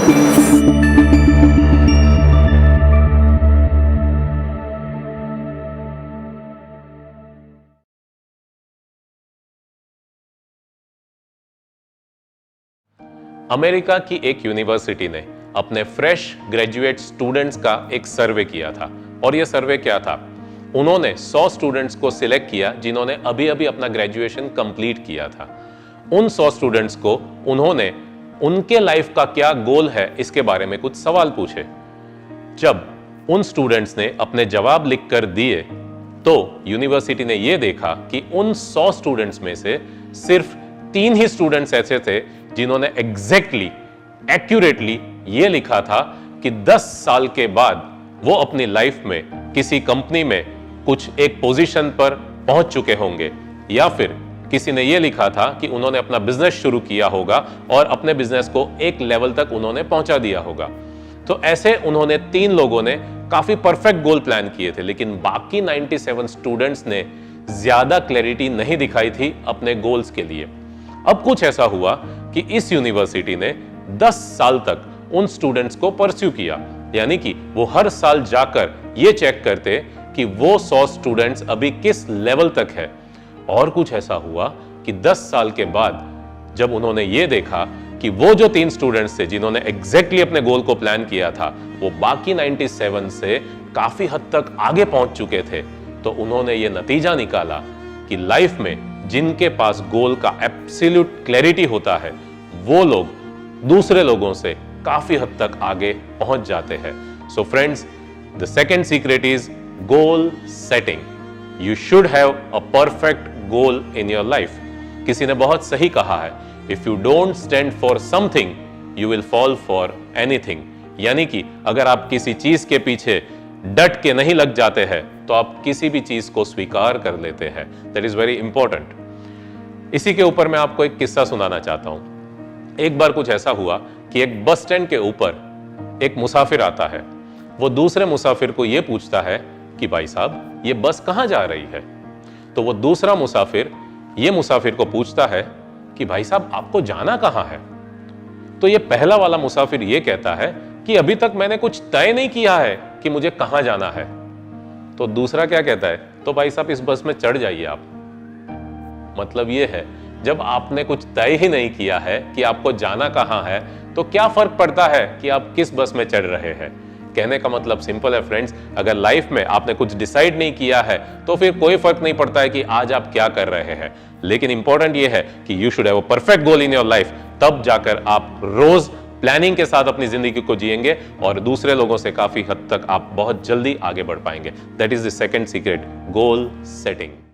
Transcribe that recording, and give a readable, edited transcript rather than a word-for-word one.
America की एक university ने अपने फ्रेश ग्रेजुएट स्टूडेंट्स का एक सर्वे किया था। और यह सर्वे क्या था? उन्होंने 100 स्टूडेंट्स को सिलेक्ट किया जिन्होंने अभी अभी अपना ग्रेजुएशन कंप्लीट किया था। उन 100 स्टूडेंट्स को उन्होंने उनके लाइफ का क्या गोल है इसके बारे में कुछ सवाल पूछे। जब उन स्टूडेंट्स ने अपने जवाब लिखकर दिए तो यूनिवर्सिटी ने यह देखा कि उन 100 स्टूडेंट्स में से सिर्फ 3 ही स्टूडेंट्स ऐसे थे जिन्होंने एग्जैक्टली एक्यूरेटली यह लिखा था कि 10 साल के बाद वो अपनी लाइफ में किसी कंपनी में कुछ एक पोजीशन पर पहुंच चुके होंगे, या फिर किसी ने यह लिखा था कि उन्होंने अपना बिजनेस शुरू किया होगा और अपने बिजनेस को एक लेवल तक उन्होंने पहुंचा दिया होगा। तो ऐसे उन्होंने 3 लोगों ने काफी परफेक्ट गोल प्लान किए थे, लेकिन बाकी 97 स्टूडेंट्स ने ज्यादा क्लैरिटी नहीं दिखाई थी अपने गोल्स के लिए। अब कुछ ऐसा हुआ कि इस यूनिवर्सिटी ने 10 साल तक उन स्टूडेंट्स को परस्यू किया, यानी कि वो हर साल जाकर ये चेक करते कि वो 100 स्टूडेंट्स अभी किस लेवल तक है। और कुछ ऐसा हुआ कि 10 साल के बाद जब उन्होंने ये देखा कि वो जो 3 स्टूडेंट्स थे जिन्होंने एग्जैक्टली अपने गोल को प्लान किया था वो बाकी 97 से काफी हद तक आगे पहुंच चुके थे, तो उन्होंने ये नतीजा निकाला कि लाइफ में जिनके पास गोल का एब्सोल्यूट क्लैरिटी होता है वो लोग दूसरे लोगों से काफी हद तक आगे पहुंच जाते हैं। So friends, the second secret is goal setting. You should have a perfect goal in your life. किसी ने बहुत सही कहा है, if you don't stand for something you will fall for anything. यानी कि अगर आप किसी चीज के पीछे डट के नहीं लग जाते हैं तो आप किसी भी चीज को स्वीकार कर लेते हैं। That is very important. इसी के ऊपर मैं आपको एक किस्सा सुनाना चाहता हूं। एक बार कुछ ऐसा हुआ कि एक बस स्टैंड के ऊपर एक मुसाफिर आता है। वो दूसरे मुसाफिर को यह पूछता है कि भाई साहब ये बस कहां जा रही है? तो वो दूसरा मुसाफिर ये मुसाफिर को पूछता है कि भाई साहब आपको जाना कहां है? तो ये पहला वाला मुसाफिर ये कहता है कि अभी तक मैंने कुछ तय नहीं किया है कि मुझे कहां जाना है। तो दूसरा क्या कहता है? तो भाई साहब इस बस में चढ़ जाइए आप। मतलब ये है, जब आपने कुछ तय ही नहीं किया है कि आपको जाना कहां है तो क्या फर्क पड़ता है कि आप किस बस में चढ़ रहे हैं। कहने का मतलब सिंपल है फ्रेंड्स, अगर लाइफ में आपने कुछ डिसाइड नहीं किया है तो फिर कोई फर्क नहीं पड़ता है कि आज आप क्या कर रहे हैं। लेकिन इंपॉर्टेंट ये है कि you should have a perfect goal in your life, तब जाकर आप रोज प्लानिंग के साथ अपनी जिंदगी को जिएंगे और दूसरे लोगों से काफी हद तक आप बहुत जल्दी आगे बढ़ पाएंगे। That is the second secret, goal setting.